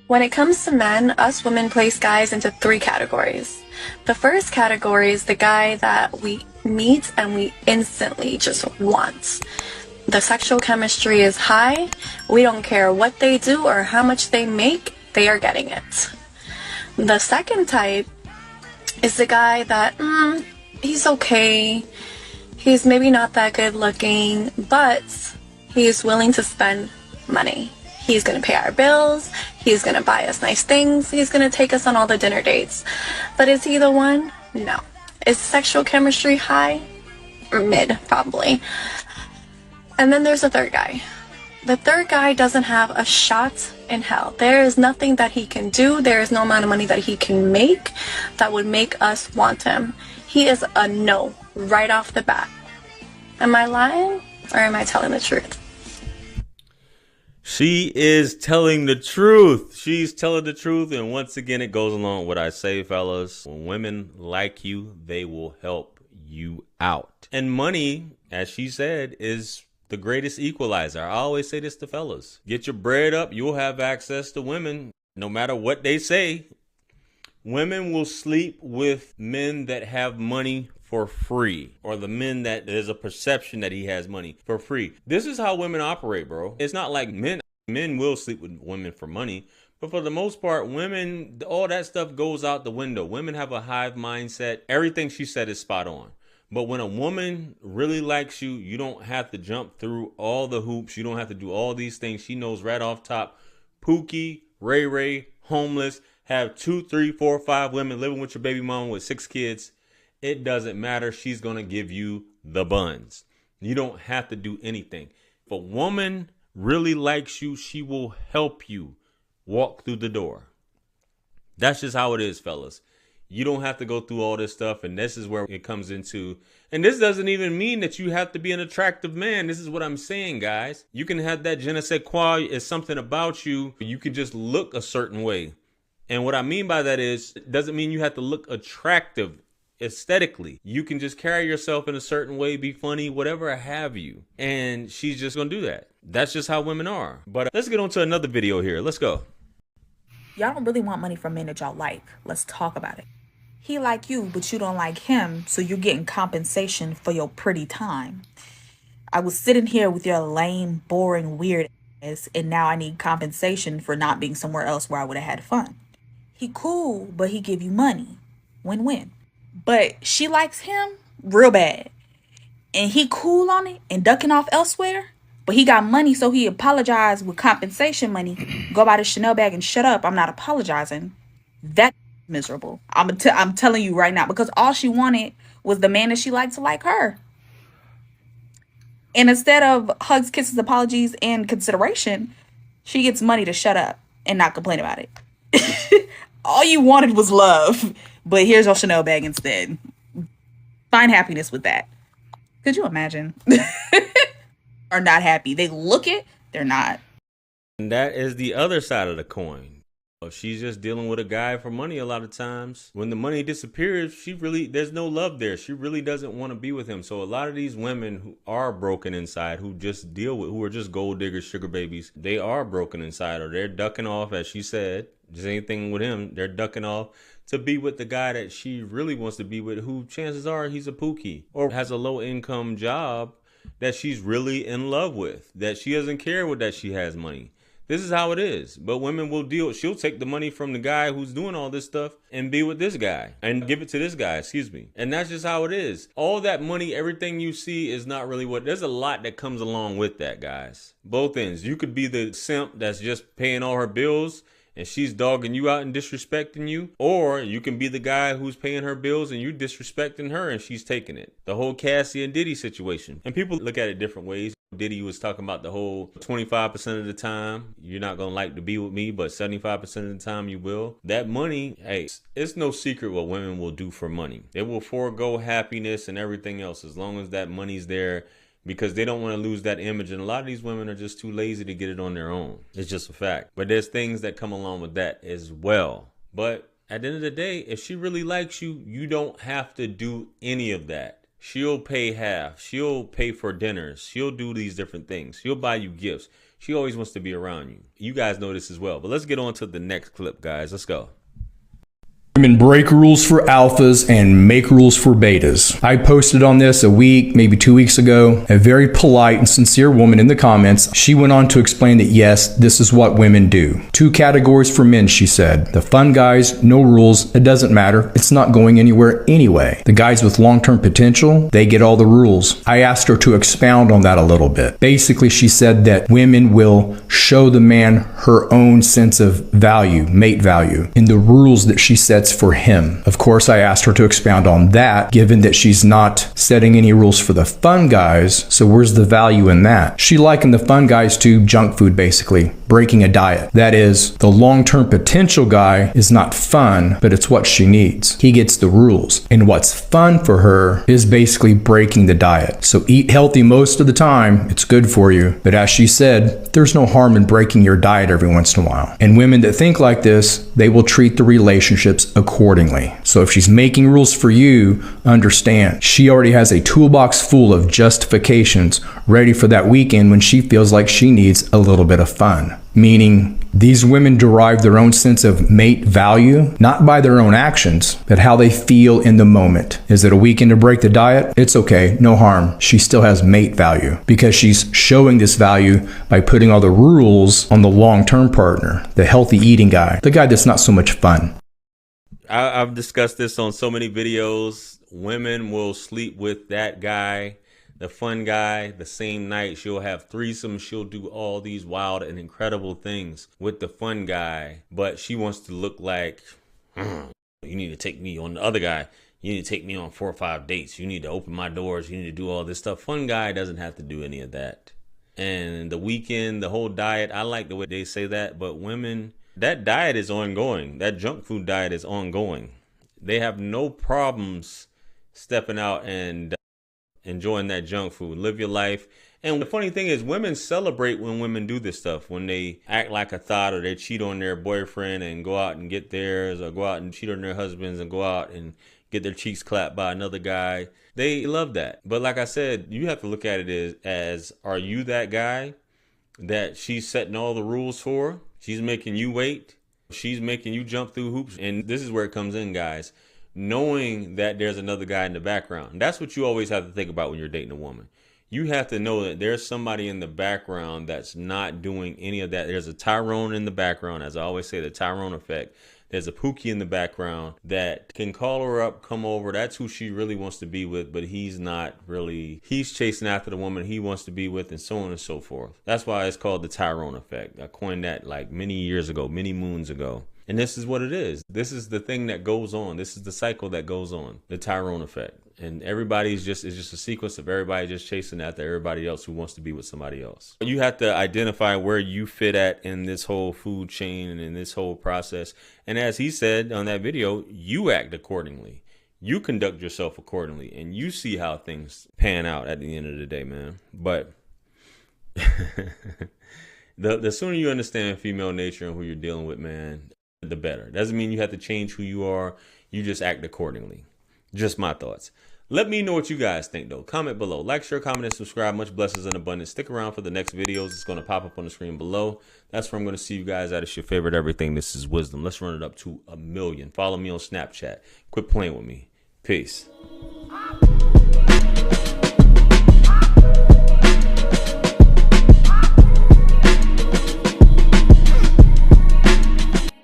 When it comes to men, us women place guys into three categories. The first category is the guy that we meet and we instantly just want. The sexual chemistry is high. We don't care what they do or how much they make, they are getting it. The second type is the guy that, he's okay. He's maybe not that good looking, but he's willing to spend money. He's going to pay our bills. He's going to buy us nice things. He's going to take us on all the dinner dates. But is he the one? No. Is sexual chemistry high? Mid, probably. And then there's the third guy. The third guy doesn't have a shot in hell. There is nothing that he can do. There is no amount of money that he can make that would make us want him. He is a no right off the bat. Am I lying or am I telling the truth? She is telling the truth. She's telling the truth. And once again, it goes along with what I say, fellas. When women like you, they will help you out. And money, as she said, is the greatest equalizer. I always say this to fellas. Get your bread up. You'll have access to women. No matter what they say, women will sleep with men that have money for free, or the men that there's a perception that he has money for free. This is how women operate, bro. It's not like men will sleep with women for money, but for the most part, women, all that stuff goes out the window. Women have a hive mindset. Everything she said is spot on. But when a woman really likes you, you don't have to jump through all the hoops. You don't have to do all these things. She knows right off top. Pookie, Ray Ray, homeless, have 2, 3, 4, 5 women living with your baby mama with 6 kids. It doesn't matter. She's going to give you the buns. You don't have to do anything. If a woman really likes you, she will help you walk through the door. That's just how it is, fellas. You don't have to go through all this stuff. And this is where it comes into, and this doesn't even mean that you have to be an attractive man. This is what I'm saying, guys. You can have that je ne sais quoi. It's something about you. You can just look a certain way. And what I mean by that is, it doesn't mean you have to look attractive aesthetically. You can just carry yourself in a certain way, be funny, whatever have you. And she's just gonna do that. That's just how women are. But let's get on to another video here. Let's go. Y'all don't really want money from men that y'all like. Let's talk about it. He like you, but you don't like him, so you're getting compensation for your pretty time. I was sitting here with your lame, boring, weird ass, and now I need compensation for not being somewhere else where I would have had fun. He cool, but he give you money. Win-win. But she likes him real bad. And he cool on it and ducking off elsewhere. But he got money, so he apologized with compensation money. Go buy the Chanel bag and shut up. I'm not apologizing. That's miserable. I'm telling you right now. Because all she wanted was the man that she liked to like her. And instead of hugs, kisses, apologies, and consideration, she gets money to shut up and not complain about it. All you wanted was love. But here's your Chanel bag instead. Find happiness with that. Could you imagine? Are not happy. They look it, they're not. And that is the other side of the coin. She's just dealing with a guy for money a lot of times. When the money disappears, there's no love there. She really doesn't want to be with him. So a lot of these women who are broken inside, who are just gold diggers, sugar babies, they are broken inside, or they're ducking off, as she said. Just anything with him, they're ducking off to be with the guy that she really wants to be with, who chances are he's a pookie or has a low income job that she's really in love with, that she doesn't care that she has money. This is how it is. But women will she'll take the money from the guy who's doing all this stuff and be with this guy and give it to this guy, And that's just how it is. All that money, everything you see is not really there's a lot that comes along with that, guys. Both ends. You could be the simp that's just paying all her bills and she's dogging you out and disrespecting you. Or you can be the guy who's paying her bills and you disrespecting her and she's taking it. The whole Cassie and Diddy situation. And people look at it different ways. Diddy was talking about the whole 25% of the time you're not going to like to be with me, but 75% of the time you will. That money, hey, it's no secret what women will do for money. They will forego happiness and everything else as long as that money's there, because they don't want to lose that image. And a lot of these women are just too lazy to get it on their own. It's just a fact. But there's things that come along with that as well. But at the end of the day, if she really likes you, you don't have to do any of that. She'll pay half. She'll pay for dinners. She'll do these different things. She'll buy you gifts. She always wants to be around you. You guys know this as well. But let's get on to the next clip, guys. Let's go. Women break rules for alphas and make rules for betas. I posted on this a week, maybe 2 weeks ago. A very polite and sincere woman in the comments, she went on to explain that yes, this is what women do. 2 categories for men, she said. The fun guys, no rules, it doesn't matter. It's not going anywhere anyway. The guys with long-term potential, they get all the rules. I asked her to expound on that a little bit. Basically, she said that women will show the man her own sense of value, mate value, in the rules that she sets for him. Of course, I asked her to expound on that, given that she's not setting any rules for the fun guys, so where's the value in that? She likened the fun guys to junk food, basically, breaking a diet. That is, the long-term potential guy is not fun, but it's what she needs. He gets the rules, and what's fun for her is basically breaking the diet. So eat healthy most of the time, it's good for you, but as she said, there's no harm in breaking your diet every once in a while. And women that think like this, they will treat the relationships accordingly. So if she's making rules for you, understand, she already has a toolbox full of justifications ready for that weekend when she feels like she needs a little bit of fun. Meaning, these women derive their own sense of mate value, not by their own actions, but how they feel in the moment. Is it a weekend to break the diet? It's okay, no harm. She still has mate value because she's showing this value by putting all the rules on the long-term partner, the healthy eating guy, the guy that's not so much fun. I've discussed this on so many videos. Women will sleep with that guy, the fun guy, the same night. She'll have threesomes. She'll do all these wild and incredible things with the fun guy. But she wants to look like, you need to take me on the other guy. You need to take me on 4 or 5 dates. You need to open my doors. You need to do all this stuff. Fun guy doesn't have to do any of that. And the weekend, the whole diet, I like the way they say that. But women, that diet is ongoing. That junk food diet is ongoing. They have no problems stepping out and enjoying that junk food. Live your life. And the funny thing is, women celebrate when women do this stuff, when they act like a thought or they cheat on their boyfriend and go out and get theirs, or go out and cheat on their husbands and go out and get their cheeks clapped by another guy. They love that. But like I said, you have to look at it as are you that guy that she's setting all the rules for? She's making you wait. She's making you jump through hoops. And this is where it comes in, guys. Knowing that there's another guy in the background. That's what you always have to think about when you're dating a woman. You have to know that there's somebody in the background that's not doing any of that. There's a Tyrone in the background. As I always say, the Tyrone effect. There's a Pookie in the background that can call her up, come over. That's who she really wants to be with, but he's not really. He's chasing after the woman he wants to be with, and so on and so forth. That's why it's called the Tyrone effect. I coined that like many years ago, many moons ago. And this is what it is. This is the thing that goes on. This is the cycle that goes on, the Tyrone effect. And everybody's just, it's just a sequence of everybody just chasing after everybody else who wants to be with somebody else. You have to identify where you fit at in this whole food chain and in this whole process. And as he said on that video, you act accordingly. You conduct yourself accordingly, and you see how things pan out at the end of the day, man. But the sooner you understand female nature and who you're dealing with, man, the better. Doesn't mean you have to change who you are. You just act accordingly. Just my thoughts. Let me know what you guys think, though. Comment below. Like, share, comment, and subscribe. Much blessings and abundance. Stick around for the next videos. It's going to pop up on the screen below. That's where I'm going to see you guys at. It's your favorite everything. This is Wisdom. Let's run it up to 1 million. Follow me on Snapchat. Quit playing with me. Peace.